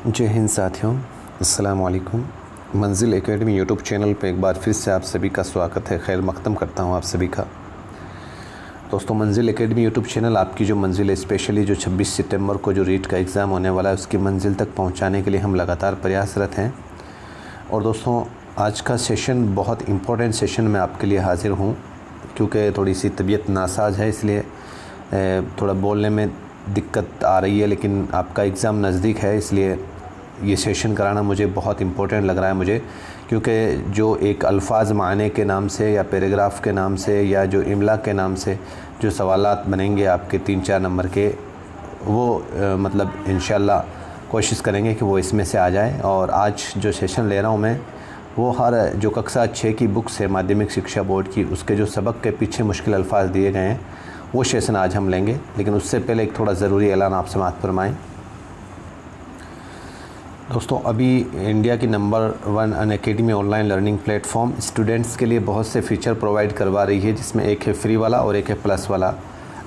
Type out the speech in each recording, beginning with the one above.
जय हिंद साथियों, अस्सलाम वालेकुम। मंजिल एकेडमी यूट्यूब चैनल पे एक बार फिर से आप सभी का स्वागत है। खैर मक़दम करता हूँ आप सभी का। दोस्तों, मंजिल एकेडमी यूट्यूब चैनल आपकी जो मंजिल है, स्पेशली जो 26 सितंबर को जो रीट का एग्ज़ाम होने वाला है, उसकी मंजिल तक पहुँचाने के लिए हम लगातार प्रयासरत हैं। और दोस्तों, आज का सेशन बहुत इम्पोर्टेंट सेशन मैं आपके लिए हाज़िर हूँ, क्योंकि थोड़ी सी तबीयत नासाज है, इसलिए थोड़ा बोलने में दिक्कत आ रही है। लेकिन आपका एग्ज़ाम नज़दीक है, इसलिए ये सेशन कराना मुझे बहुत इम्पोर्टेंट लग रहा है मुझे, क्योंकि जो एक अल्फाज माने के नाम से या पैराग्राफ के नाम से या जो इमला के नाम से जो सवालात बनेंगे आपके 3-4 नंबर के, वो मतलब इंशाल्लाह कोशिश करेंगे कि वो इसमें से आ जाए। और आज जो सेशन ले रहा हूँ मैं, वो हर जो कक्षा 6 की बुक्स है माध्यमिक शिक्षा बोर्ड की, उसके जो सबक के पीछे मुश्किल अल्फाज दिए गए हैं, वो सेशन आज हम लेंगे। लेकिन उससे पहले एक थोड़ा ज़रूरी ऐलान आप समाअत फरमाएँ। दोस्तों, अभी इंडिया की number 1 Unacademy online learning platform students के लिए बहुत से फ़ीचर प्रोवाइड करवा रही है, जिसमें एक है फ्री वाला और एक है प्लस वाला।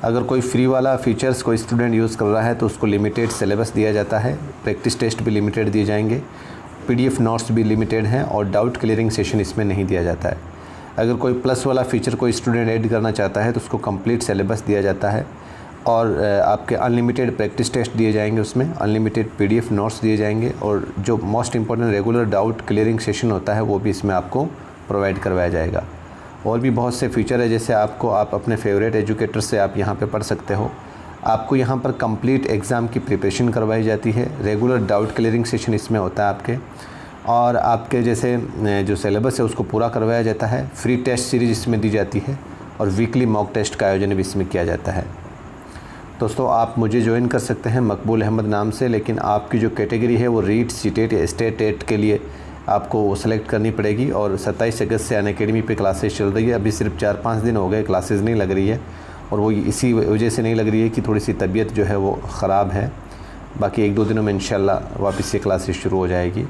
अगर कोई फ्री वाला फ़ीचर्स कोई स्टूडेंट यूज़ कर रहा है तो उसको लिमिटेड सिलेबस दिया जाता है, प्रैक्टिस टेस्ट भी लिमिटेड दिए जाएंगे, PDF नोट्स भी लिमिटेड हैं और डाउट क्लियरिंग सेशन इसमें नहीं दिया जाता है। अगर कोई प्लस वाला फ़ीचर कोई स्टूडेंट ऐड करना चाहता है तो उसको कंप्लीट सिलेबस दिया जाता है और आपके अनलिमिटेड प्रैक्टिस टेस्ट दिए जाएंगे, उसमें अनलिमिटेड PDF नोट्स दिए जाएंगे, और जो most important regular doubt clearing session होता है वो भी इसमें आपको प्रोवाइड करवाया जाएगा। और भी बहुत से फ़ीचर है, जैसे आप अपने फेवरेट एजुकेटर से आप यहाँ पे पढ़ सकते हो। आपको यहाँ पर कंप्लीट एग्ज़ाम की प्रिपरेशन करवाई जाती है, रेगुलर डाउट क्लियरिंग सेशन इसमें होता है आपके, और आपके जैसे जो सिलेबस है उसको पूरा करवाया जाता है। फ्री टेस्ट सीरीज़ इसमें दी जाती है और वीकली मॉक टेस्ट का आयोजन भी इसमें किया जाता है। दोस्तों, आप मुझे ज्वाइन कर सकते हैं मकबूल अहमद नाम से, लेकिन आपकी जो कैटेगरी है वो रीट, सीटेट या स्टेट एट के लिए आपको सेलेक्ट करनी पड़ेगी। और 27 अगस्त से अनअकैडमी पे क्लासेस चल रही है। अभी सिर्फ 4-5 दिन हो गए, क्लासेस नहीं लग रही है, और वो इसी वजह से नहीं लग रही है कि थोड़ी सी तबीयत जो है वो ख़राब है। बाकी 1-2 दिनों में इंशाल्लाह वापस से क्लासेस शुरू हो जाएगी।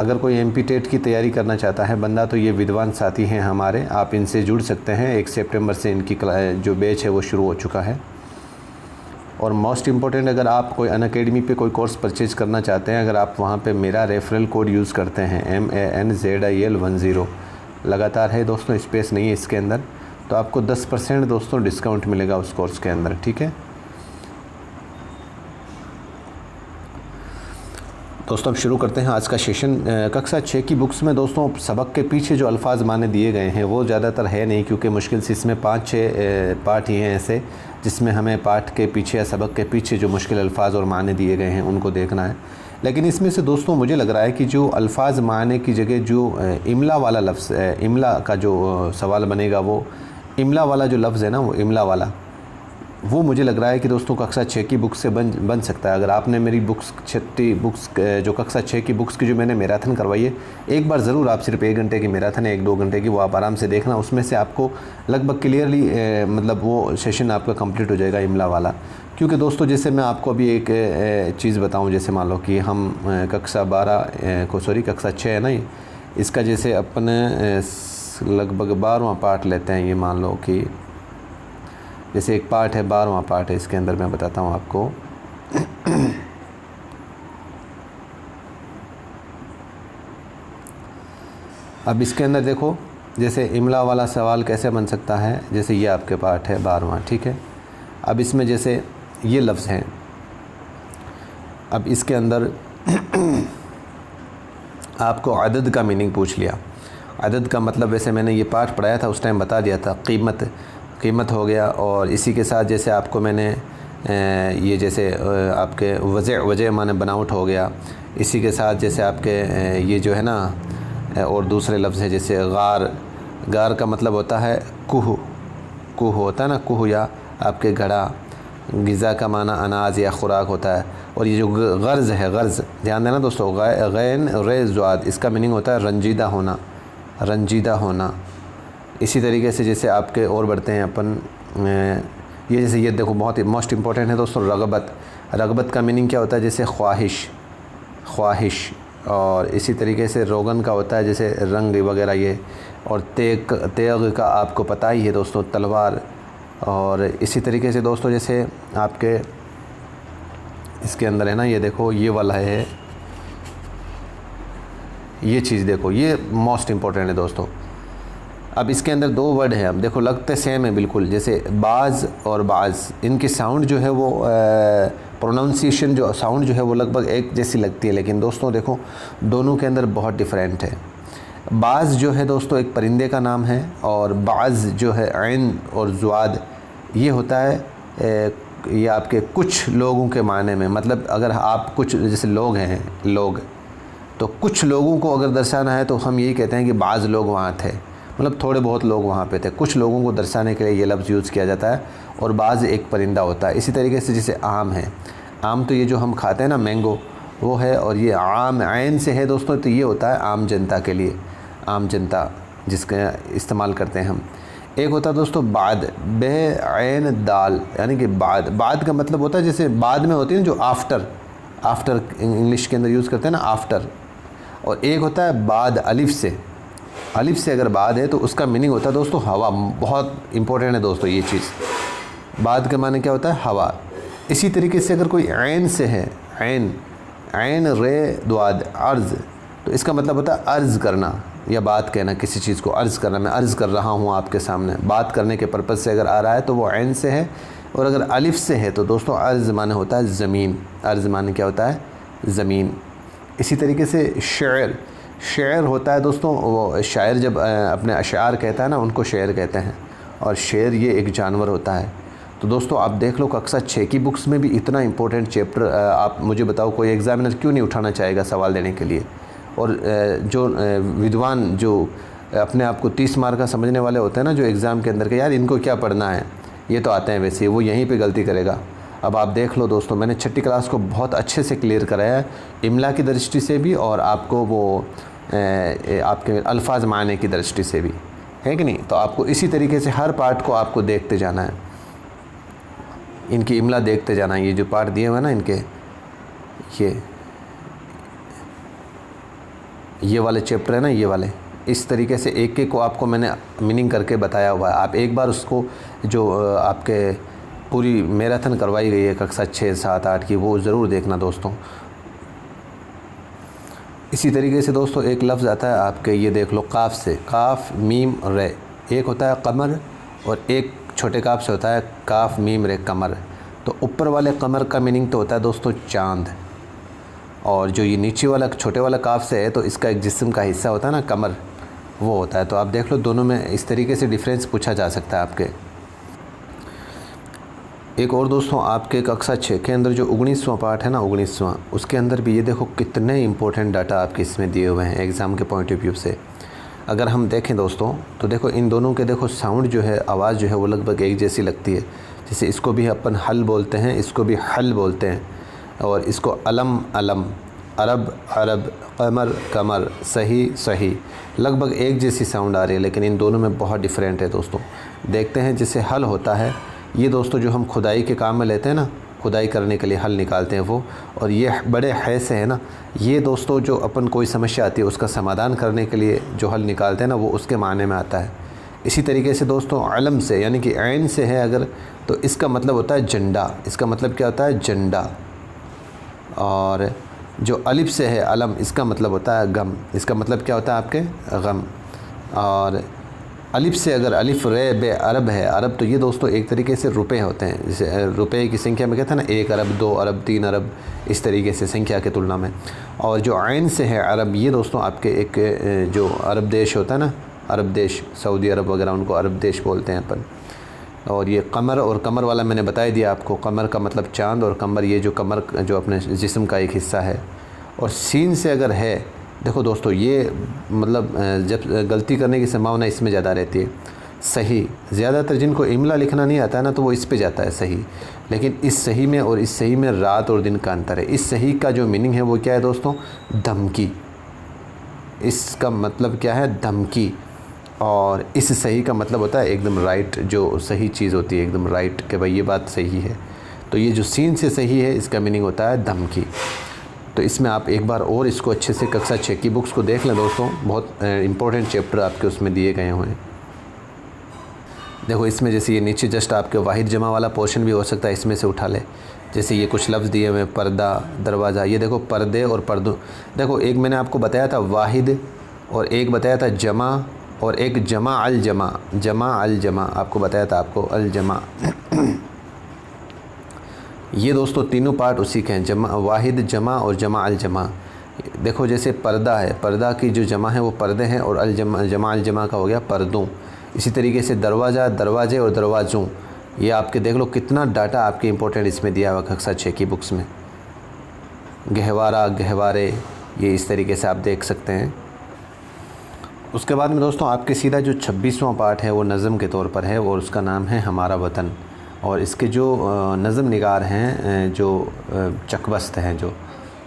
अगर कोई MP टेट की तैयारी करना चाहता है बंदा, तो ये विद्वान साथी हैं हमारे, आप इनसे जुड़ सकते हैं। 1 सितंबर से इनकी जो बैच है वो शुरू हो चुका है। और मोस्ट इम्पॉर्टेंट, अगर आप कोई अनअकैडमी पे कोई कोर्स परचेज़ करना चाहते हैं, अगर आप वहाँ पे मेरा रेफरल कोड यूज़ करते हैं MANZIL10, लगातार है दोस्तों, स्पेस नहीं है इसके अंदर, तो आपको 10% दोस्तों डिस्काउंट मिलेगा उस कोर्स के अंदर, ठीक है दोस्तों। अब शुरू करते हैं आज का सेशन। कक्षा 6 की बुक्स में दोस्तों सबक के पीछे जो अल्फाज माने दिए गए हैं वो ज़्यादातर है नहीं, क्योंकि मुश्किल से इसमें 5-6 पार्ट ही हैं ऐसे जिसमें हमें पाठ के पीछे या सबक के पीछे जो मुश्किल अल्फाज और माने दिए गए हैं उनको देखना है। लेकिन इसमें से दोस्तों मुझे लग रहा है कि जो अल्फाज माने की जगह जो इमला वाला लफ्ज़, इमला का जो सवाल बनेगा, वो इमला वाला जो लफ्ज़ है ना, वो इमला वाला, वो मुझे लग रहा है कि दोस्तों कक्षा 6 की बुक से बन सकता है। अगर आपने मेरी बुक्स 36 बुक्स जो कक्षा 6 की बुक्स की जो मैंने मैराथन करवाई है, एक बार ज़रूर आप सिर्फ 1 घंटे की मैराथन है, 1-2 घंटे की, वो आप आराम से देखना। उसमें से आपको लगभग क्लियरली मतलब वो सेशन आपका कंप्लीट हो जाएगा इमला वाला। क्योंकि दोस्तों जैसे मैं आपको अभी एक चीज़ बताऊँ, जैसे मान लो कि हम कक्षा 6 है ना, इसका जैसे अपने लगभग 12वां पार्ट लेते हैं। ये मान लो कि जैसे एक पार्ट है, 12वां पार्ट है, इसके अंदर मैं बताता हूँ आपको। अब इसके अंदर देखो, जैसे इमला वाला सवाल कैसे बन सकता है, जैसे ये आपके पार्ट है 12वां, ठीक है। अब इसमें जैसे ये लफ्ज़ हैं, अब इसके अंदर आपको अदद का मीनिंग पूछ लिया। अदद का मतलब, वैसे मैंने ये पार्ट पढ़ाया था, उस टाइम बता दिया था, कीमत हो गया। और इसी के साथ जैसे आपको मैंने ये जैसे आपके वजह माने बनावट हो गया। इसी के साथ जैसे आपके ये जो है ना, और दूसरे लफ्ज़ है, जैसे गार का मतलब होता है कुह होता है ना, कुह, या आपके घड़ा। ग़िज़ा का माना अनाज या खुराक होता है। और ये जो गर्ज़ है, गर्ज़ ध्यान देना दोस्तों, गैन रे ज़्वाद, इसका मीनिंग होता है रंजीदा होना। इसी तरीके से जैसे आपके और बढ़ते हैं अपन, ये जैसे ये देखो, बहुत ही मोस्ट इम्पॉर्टेंट है दोस्तों, रगबत का मीनिंग क्या होता है, जैसे ख्वाहिश। और इसी तरीके से रोगन का होता है जैसे रंग वगैरह ये। और तेग का आपको पता ही है दोस्तों, तलवार। और इसी तरीके से दोस्तों जैसे आपके इसके अंदर है ना, ये देखो ये वाला है, ये चीज़ देखो, ये मोस्ट इम्पोर्टेंट है दोस्तों। अब इसके अंदर दो वर्ड हैं, अब देखो लगते सेम है बिल्कुल, जैसे बाज़ और बाज़, इनकी साउंड जो है वो प्रोनाउंसिएशन जो साउंड जो है वो लगभग एक जैसी लगती है, लेकिन दोस्तों देखो दोनों के अंदर बहुत डिफरेंट है। बाज़ जो है दोस्तों एक परिंदे का नाम है, और बाज़ जो है ऐन और ज़ुआद ये होता है ये आपके कुछ लोगों के माने में, मतलब अगर आप कुछ जैसे लोग हैं, लोग तो कुछ लोगों को अगर दर्शाना है तो हम यही कहते हैं कि बाज़ लोग वहाँ थे, मतलब थोड़े बहुत लोग वहाँ पे थे, कुछ लोगों को दर्शाने के लिए ये लफ्ज़ यूज़ किया जाता है। और बाज़ एक परिंदा होता है। इसी तरीके से जैसे आम है, आम तो ये जो हम खाते हैं ना मैंगो वो है, और ये आम ऐन से है दोस्तों, तो ये होता है आम जनता के लिए, आम जनता जिसका इस्तेमाल करते हैं हम। एक होता है दोस्तों बाद, बे ऐन दाल, यानी कि बाद, बाद का मतलब होता है जैसे बाद में होती है जो आफ्टर, आफ्टर इंग्लिश के अंदर यूज़ करते हैं ना आफ्टर। और एक होता है बाद अलिफ से, अलिफ से अगर बाद है तो उसका मीनिंग होता है दोस्तों हवा। बहुत इंपॉर्टेंट है दोस्तों ये चीज़, बाद का माने क्या होता है हवा। इसी तरीके से अगर कोई ऐन से है, ऐन, ऐन रे द्वाद अर्ज़, तो इसका मतलब होता है अर्ज़ करना या बात कहना, किसी चीज़ को अर्ज़ करना, मैं अर्ज़ कर रहा हूँ आपके सामने, बात करने के पर्पज़ से अगर आ रहा है तो वो ऐन से है। और अगर अलिफ से है तो दोस्तों अर्ज़ माने होता है ज़मीन, अर्ज़ माने क्या होता है ज़मीन। इसी तरीके से शेर, शेर होता है दोस्तों वो शायर जब अपने अशार कहता है ना उनको शेर कहते हैं, और शेर ये एक जानवर होता है। तो दोस्तों आप देख लो कक्षा 6 की बुक्स में भी इतना इंपॉर्टेंट चैप्टर, आप मुझे बताओ कोई एग्ज़ामिनर क्यों नहीं उठाना चाहेगा सवाल देने के लिए। और जो विद्वान जो अपने आप को 30 मार्क का समझने वाले होते हैं ना जो एग्ज़ाम के अंदर के, यार इनको क्या पढ़ना है, ये तो आते हैं वैसे, वो यहीं पे गलती करेगा। अब आप देख लो दोस्तों, मैंने छठी क्लास को बहुत अच्छे से क्लियर कराया है, इमला की दृष्टि से भी और आपको वो आपके अल्फाज माने की दृष्टि से भी, है कि नहीं। तो आपको इसी तरीके से हर पार्ट को आपको देखते जाना है, इनकी इमला देखते जाना है। ये जो पार्ट दिए हुए हैं ना इनके, ये वाले चैप्टर है ना, ये वाले, इस तरीके से एक एक को आपको मैंने मीनिंग करके बताया हुआ है। आप एक बार उसको जो आपके पूरी मैराथन करवाई गई है कक्षा 6, 7, 8 की, वो ज़रूर देखना दोस्तों। इसी तरीके से दोस्तों एक लफ्ज़ आता है आपके, ये देख लो काफ से, काफ मीम रे, एक होता है कमर और एक छोटे काफ से होता है काफ मीम रे कमर। तो ऊपर वाले कमर का मीनिंग तो होता है दोस्तों चाँद, और जो ये नीचे वाला छोटे वाला काफ से है तो इसका एक जिस्म का हिस्सा होता है ना कमर, वो होता है। तो आप देख लो दोनों में इस तरीके से डिफरेंस पूछा जा सकता है आपके। एक और दोस्तों आपके कक्षा 6 के अंदर जो 19वां पार्ट है ना, 19वां, उसके अंदर भी ये देखो कितने इंपॉर्टेंट डाटा आपके इसमें दिए हुए हैं एग्ज़ाम के पॉइंट ऑफ व्यू से। अगर हम देखें दोस्तों तो देखो इन दोनों के देखो साउंड जो है, आवाज़ जो है वो लगभग एक जैसी लगती है। जैसे इसको भी अपन हल बोलते हैं, इसको भी हल बोलते हैं, और इसको अलम अलम, अरब अरब, कमर कमर, सही सही, लगभग एक जैसी साउंड आ रही है, लेकिन इन दोनों में बहुत डिफरेंट है दोस्तों। देखते हैं जैसे हल होता है, ये दोस्तों जो हम खुदाई के काम में लेते हैं ना, खुदाई करने के लिए हल निकालते हैं वो, और ये बड़े है से है ना, ये दोस्तों जो अपन कोई समस्या आती है उसका समाधान करने के लिए जो हल निकालते हैं ना, वो उसके माने में आता है। इसी तरीके से दोस्तों अलम से, यानी कि ऐन से है अगर, तो इसका मतलब होता है झंडा, इसका मतलब क्या होता है झंडा। और जो अलिफ से है अलम, इसका मतलब होता है गम, इसका मतलब क्या होता है आपके गम। और अलिफ से अगर अलिफ रे बे अरब है, अरब तो ये दोस्तों एक तरीके से रुपए होते हैं, जैसे रुपए की संख्या में कहते हैं ना 1 अरब 2 अरब 3 अरब, इस तरीके से संख्या के तुलना में। और जो ऐन से है अरब, ये दोस्तों आपके एक जो अरब देश होता है ना, अरब देश, सऊदी अरब वगैरह, उनको अरब देश बोलते हैं अपन। और ये कमर, और कमर वाला मैंने बता दिया आपको, कमर का मतलब चाँद, और कमर ये जो कमर जो अपने जिस्म का एक हिस्सा है। और सीन से अगर है, देखो दोस्तों ये मतलब जब गलती करने की संभावना इसमें ज़्यादा रहती है। सही, ज़्यादातर जिनको इमला लिखना नहीं आता है ना तो वो इस पे जाता है सही, लेकिन इस सही में और इस सही में रात और दिन का अंतर है। इस सही का जो मीनिंग है वो क्या है दोस्तों, धमकी, इसका मतलब क्या है धमकी। और इस सही का मतलब होता है एकदम राइट, जो सही चीज़ होती है एकदम राइट, कि भाई ये बात सही है। तो ये जो सीन से सही है इसका मीनिंग होता है धमकी। तो इसमें आप एक बार और इसको अच्छे से कक्षा 6 की बुक्स को देख लें दोस्तों, बहुत इंपॉर्टेंट चैप्टर आपके उसमें दिए गए हुए हैं। देखो इसमें जैसे ये नीचे जस्ट आपके वाहिद जमा वाला पोर्शन भी हो सकता है इसमें से उठा ले, जैसे ये कुछ लफ्ज़ दिए हुए, पर्दा, दरवाज़ा। ये देखो पर्दे और पर्दों, देखो एक मैंने आपको बताया था वाहिद, और एक बताया था जमा, और एक जमा अल जमा, जमा अल जमा आपको बताया था, आपको अल जमा। ये दोस्तों तीनों पार्ट उसी के हैं, जमा वाहिद, जमा और जमा अल जमा। देखो जैसे पर्दा है, पर्दा की जो जमा है वो पर्दे हैं, और अल जमा, जमा अल जमा का हो गया पर्दों। इसी तरीके से दरवाज़ा, दरवाजे और दरवाज़ों। ये आपके देख लो कितना डाटा आपके इंपॉर्टेंट इसमें दिया हुआ कक्षा 6 की बुक्स में। गहवारा, गहवारे, ये इस तरीके से आप देख सकते हैं। उसके बाद में दोस्तों आपके सीधा जो 26वां पार्ट है वो नज़म के तौर पर है, और उसका नाम है हमारा वतन। और इसके जो नज़म निगार हैं, जो चकबस्त हैं, जो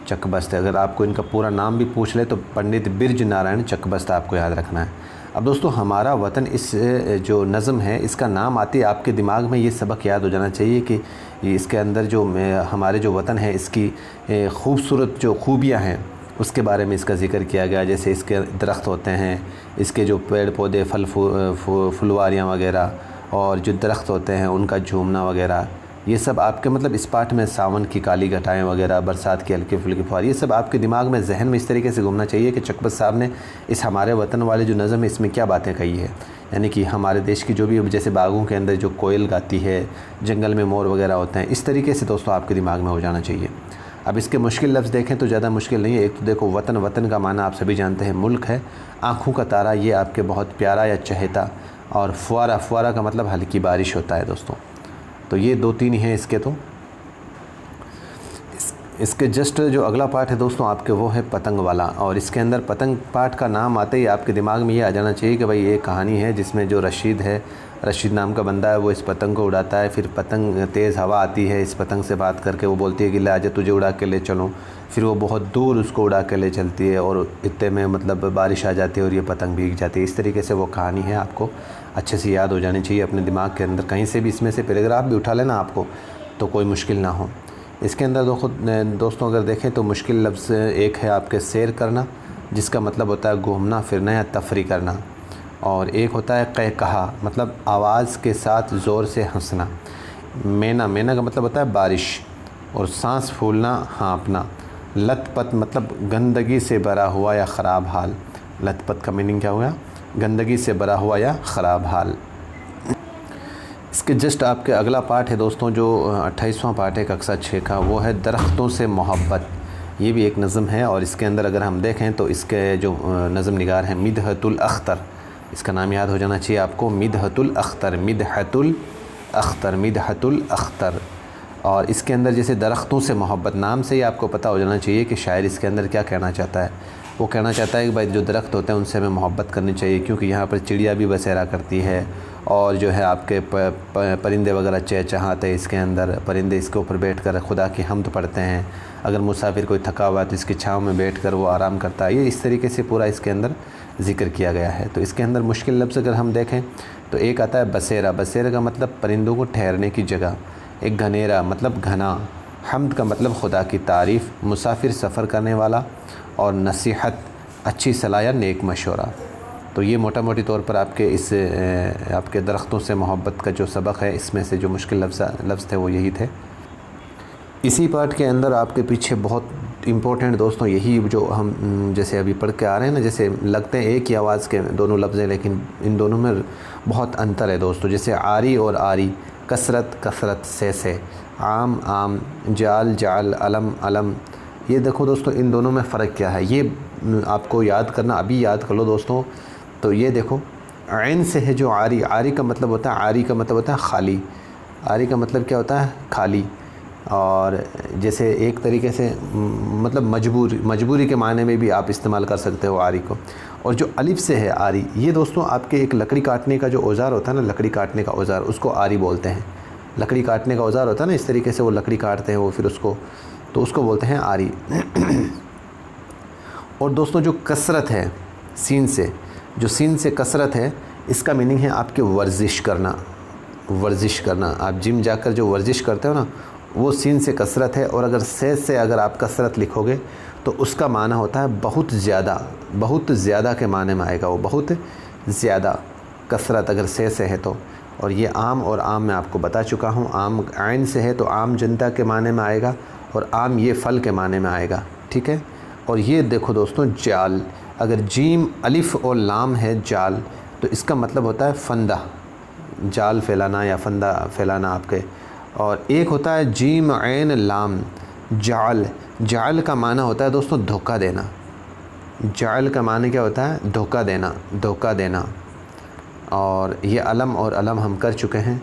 चकबस्त, अगर आपको इनका पूरा नाम भी पूछ ले तो पंडित बिरज नारायण चकबस्त आपको याद रखना है। अब दोस्तों हमारा वतन, इस जो नज़म है इसका नाम आते ही आपके दिमाग में ये सबक याद हो जाना चाहिए कि इसके अंदर जो हमारे जो वतन है इसकी खूबसूरत जो खूबियाँ हैं उसके बारे में इसका ज़िक्र किया गया। जैसे इसके दरख्त होते हैं, इसके जो पेड़ पौधे, फल फुलवारियाँ वगैरह, और जो दरख्त होते हैं उनका झूमना वगैरह, ये सब आपके मतलब इस पाठ में सावन की काली घटाएं वगैरह, बरसात की हल्की फुल्की फुहार, ये सब आपके दिमाग में, जहन में इस तरीके से घूमना चाहिए कि चकबस्त साहब ने इस हमारे वतन वाले जो नज़म है इसमें क्या बातें कही है। यानी कि हमारे देश की जो भी, जैसे बागों के अंदर जो कोयल गाती है, जंगल में मोर वगैरह होते हैं, इस तरीके से दोस्तों आपके दिमाग में हो जाना चाहिए। अब इसके मुश्किल लफ्ज़ देखें तो ज़्यादा मुश्किल नहीं है। एक तो देखो वतन, वतन का माना आप सभी जानते हैं मुल्क है। आँखों का तारा, ये आपके बहुत प्यारा या चहेता। और फुआरा, फुआरा का मतलब हल्की बारिश होता है दोस्तों। तो ये 2-3 हैं इसके। तो इसके जस्ट जो अगला पार्ट है दोस्तों आपके, वो है पतंग वाला। और इसके अंदर पतंग पार्ट का नाम आते ही आपके दिमाग में ये आ जाना चाहिए कि भाई ये कहानी है जिसमें जो रशीद है, रशीद नाम का बंदा है, वो इस पतंग को उड़ाता है। फिर पतंग, तेज़ हवा आती है, इस पतंग से बात करके वो बोलती है कि ले आजा तुझे उड़ा के ले चलूँ। फिर वो बहुत दूर उसको उड़ा के ले चलती है, और इतने में मतलब बारिश आ जाती है और ये पतंग भीग जाती है। इस तरीके से वो कहानी है, आपको अच्छे से याद हो जानी चाहिए अपने दिमाग के अंदर। कहीं से भी इसमें से पैराग्राफ भी उठा लेना आपको, तो कोई मुश्किल ना हो। इसके अंदर दोस्तों अगर देखें तो मुश्किल लफ्ज़ एक है आपके सैर करना, जिसका मतलब होता है घूमना फिरना या तफरी करना। और एक होता है कहकहा, मतलब आवाज़ के साथ ज़ोर से हंसना। मैना, मैना का मतलब होता है बारिश। और सांस फूलना, हाँफना। लथपथ मतलब गंदगी से भरा हुआ या ख़राब हाल। लथपथ का मीनिंग क्या हुआ? गंदगी से भरा हुआ या ख़राब हाल। इसके जस्ट आपके अगला पार्ट है दोस्तों, जो 28वां पार्ट है कक्षा 6 का, वो है दरख्तों से मोहब्बत। ये भी एक नज़म है, और इसके अंदर अगर हम देखें तो इसके जो नज़म निगार हैं मिदहतुल अख्तर, इसका नाम याद हो जाना चाहिए आपको, मिदहतुल अख्तर, मिदहतुल अख्तर, मिदहतुल अख्तर। और इसके अंदर जैसे दरख्तों से मोहब्बत, नाम से ही आपको पता हो जाना चाहिए कि शायर इसके अंदर क्या कहना चाहता है। वो कहना चाहता है कि भाई जो दरख्त होते हैं उनसे हमें मोहब्बत करनी चाहिए, क्योंकि यहाँ पर चिड़िया भी बसेरा करती है, और जो है आपके परिंदे वगैरह चहचहाते हैं इसके अंदर। परिंदे इसके ऊपर बैठकर खुदा की हम्द पढ़ते हैं। अगर मुसाफिर कोई थका हुआ है तो इसकी छाँव में बैठकर वो आराम करता है। ये इस तरीके से पूरा इसके अंदर ज़िक्र किया गया है। तो इसके अंदर मुश्किल लफ्ज़ अगर हम देखें तो एक आता है बसेरा। बसेरा का मतलब परिंदों को ठहरने की जगह। एक घनेरा मतलब घना। हम्द का मतलब खुदा की तारीफ़। मुसाफिर सफ़र करने वाला। और नसीहत अच्छी सलाह या नेक मशवरा। तो ये मोटा मोटी तौर पर आपके इस आपके दरख्तों से मोहब्बत का जो सबक है, इसमें से जो मुश्किल लफ्ज़ थे वो यही थे। इसी पार्ट के अंदर आपके पीछे बहुत इम्पोर्टेंट दोस्तों यही जो हम जैसे अभी पढ़ के आ रहे हैं ना, जैसे लगते हैं एक ही आवाज़ के दोनों लफ्ज़ हैं, लेकिन इन दोनों में बहुत अंतर है दोस्तों। जैसे आरी और आरी, कसरत कसरत से, आम आम, जाल जाल, अलम अलम। ये देखो दोस्तों इन दोनों में फ़र्क क्या है, ये आपको याद करना, अभी याद कर लो दोस्तों। तो ये देखो ऐन से है जो आरी। आरी का मतलब होता है, आरी का मतलब होता है खाली। आरी का मतलब क्या होता है? खाली। और जैसे एक तरीके से मतलब मजबूरी के मायने में भी आप इस्तेमाल कर सकते हो आरी को। और जो अलिफ से है आरी, ये दोस्तों आपके एक लकड़ी काटने का जो औज़ार होता है ना, लकड़ी काटने का औज़ार, उसको आरी बोलते हैं। लकड़ी काटने का औज़ार होता है ना, इस तरीके से वो लकड़ी काटते हैं वो, फिर उसको तो उसको बोलते हैं आरी। और दोस्तों जो कसरत है सीन से, जो सीन से कसरत है, इसका मीनिंग है आपके वर्जिश करना। वर्जिश करना, आप जिम जाकर जो वर्जिश करते हो ना, वो सीन से कसरत है। और अगर से अगर आप कसरत लिखोगे तो उसका माना होता है बहुत ज़्यादा। बहुत ज़्यादा के माने में आएगा वो, बहुत ज़्यादा। कसरत अगर से है तो। और ये आम और आम मैं आपको बता चुका हूँ। आम आइन से है तो आम जनता के माने में आएगा, और आम ये फल के माने में आएगा, ठीक है। और ये देखो दोस्तों जाल, अगर जीम अलिफ और लाम है जाल, तो इसका मतलब होता है फंदा, जाल फैलाना या फंदा फैलाना आपके। और एक होता है जीम ऐन लाम जाल, जाल का माना होता है दोस्तों धोखा देना। जाल का माने क्या होता है? धोखा देना, धोखा देना। और ये अलम और अलम हम कर चुके हैं।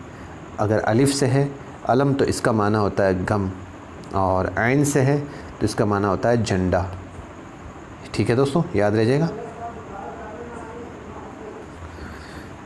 अगर अलिफ से है अलम तो इसका माना होता है गम, और ऐन से है तो इसका माना होता है झंडा, ठीक है दोस्तों, याद रह जाएगा।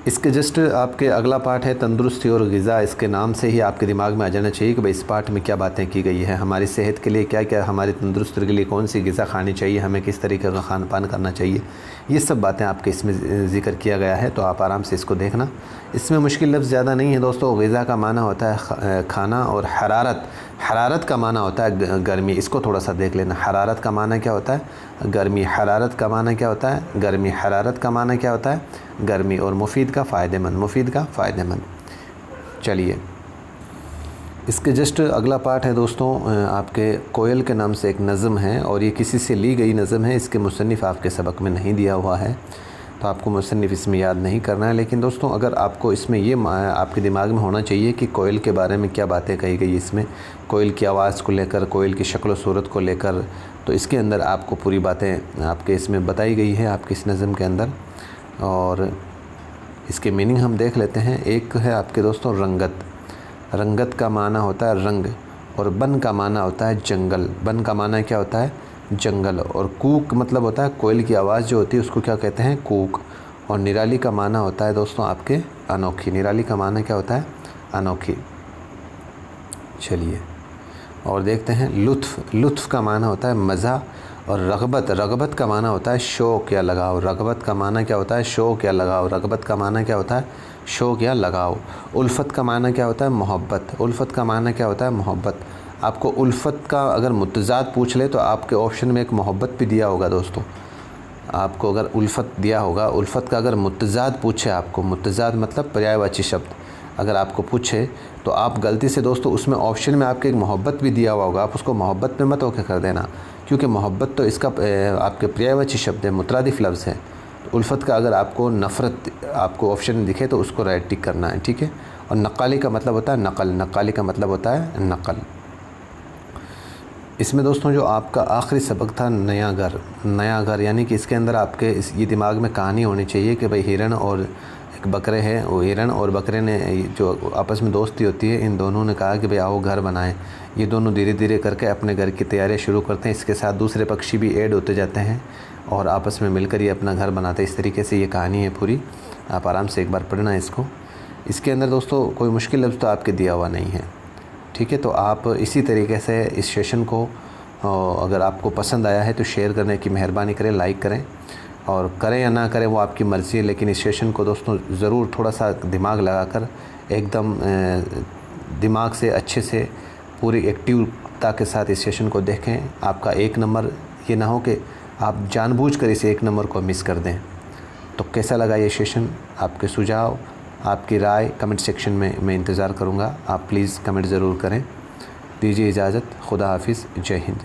इसके जस्ट आपके अगला पार्ट है तंदुरुस्ती और ग़िज़ा। इसके नाम से ही आपके दिमाग में आ जाना चाहिए कि भाई इस पार्ट में क्या बातें की गई है, हमारी सेहत के लिए क्या क्या, हमारी तंदुरुस्ती के लिए कौन सी ग़िज़ा खानी चाहिए, हमें किस तरीके का खान पान करना चाहिए, ये सब बातें आपके इसमें ज़िक्र किया गया है। तो आप आराम से इसको देखना। इसमें मुश्किल लफ्ज़ ज़्यादा नहीं है दोस्तों। ग़िज़ा का माना होता है खाना, और हरारत, हरारत का माना होता है गर्मी। इसको थोड़ा सा देख लेना। हरारत का माना क्या होता है? गर्मी। हरारत का माना क्या होता है? गर्मी। हरारत का माना क्या होता है? गर्मी। और मुफीद का फ़ायदेमंद, मुफीद का फ़ायदेमंद। चलिए, इसके जस्ट अगला पार्ट है दोस्तों आपके कोयल के नाम से एक नज़म है, और ये किसी से ली गई नज़म है। इसके मुसन्निफ़ आपके सबक में नहीं दिया हुआ है, तो आपको मुसन्निफ़ इसमें याद नहीं करना है। लेकिन दोस्तों अगर आपको इसमें ये आपके दिमाग में होना चाहिए कि कोयल के बारे में क्या बातें कही गई इसमें, कोयल की आवाज़ को लेकर, कोयल की शक्ल व सूरत को लेकर, तो इसके अंदर आपको पूरी बातें आपके इसमें बताई गई है आपके इस नज़म के अंदर। और इसके मीनिंग हम देख लेते हैं। एक है आपके दोस्तों रंगत। रंगत का माना होता है रंग, और बन का माना होता है जंगल। बन का माना क्या होता है? जंगल। और कूक मतलब होता है कोयल की आवाज़ जो होती है उसको क्या कहते हैं? कूक। और निराली का माना होता है दोस्तों आपके अनोखी। निराली का माना क्या होता है? अनोखी। चलिए और देखते हैं लुत्फ़। लुत्फ़ का माना होता है मज़ा। और रग़बत, रग़बत का माना होता है शौक़ या लगाव। रग़बत का माना क्या होता है? शौक़ या लगाव। रग़बत का माना क्या होता है? शौक़ या लगाव। उल्फ़त का माना क्या होता है? मोहब्बत। उल्फ़त का माना क्या होता है? मोहब्बत। आपको उल्फ़त का अगर मुतज़ाद पूछ ले तो आपके ऑप्शन में एक मोहब्बत भी दिया होगा दोस्तों। आपको अगर उल्फ़त दिया होगा, उल्फ़त का अगर मुतज़ाद पूछे आपको, मुतज़ाद मतलब पर्यायवाची शब्द अगर आपको पूछे, तो आप गलती से दोस्तों उसमें ऑप्शन में आपके एक मोहब्बत भी दिया हुआ होगा, आप उसको मोहब्बत में मत होके कर देना, क्योंकि मोहब्बत तो इसका आपके पर्यायवाची शब्द है, मुतरादिफ लफ्ज़ है। तो उल्फ़त का अगर आपको नफ़रत आपको ऑप्शन दिखे तो उसको राइट टिक करना है, ठीक है। और नक़ाली का मतलब होता है नक़ल। नक़ाली का मतलब होता है नक़ल। इसमें दोस्तों जो आपका आखिरी सबक था नया घर। नया घर यानी कि इसके अंदर आपके ये दिमाग में कहानी होनी चाहिए कि भाई हिरण और एक बकरे हैं, वो हिरण और बकरे ने जो आपस में दोस्ती होती है, इन दोनों ने कहा कि भाई आओ घर बनाएं। ये दोनों धीरे धीरे करके अपने घर की तैयारियां शुरू करते हैं। इसके साथ दूसरे पक्षी भी ऐड होते जाते हैं और आपस में मिलकर ये अपना घर बनाते हैं। इस तरीके से ये कहानी है पूरी। आप आराम से एक बार पढ़ना इसको। इसके अंदर दोस्तों कोई मुश्किल लफ्ज़ तो आपके दिया हुआ नहीं है, ठीक है। तो आप इसी तरीके से इस सेशन को अगर आपको पसंद आया है तो शेयर करने की मेहरबानी करें, लाइक करें, और करें या ना करें वो आपकी मर्ज़ी है। लेकिन इस सेशन को दोस्तों ज़रूर थोड़ा सा दिमाग लगाकर एकदम दिमाग से अच्छे से पूरी एक्टिवता के साथ इस सेशन को देखें। आपका एक नंबर ये ना हो कि आप जानबूझकर इस एक नंबर को मिस कर दें। तो कैसा लगा ये सेशन? आपके सुझाव, आपकी राय कमेंट सेक्शन में मैं इंतज़ार करूँगा। आप प्लीज़ कमेंट ज़रूर करें। दीजिए इजाज़त। खुदा हाफिज़। जय हिंद।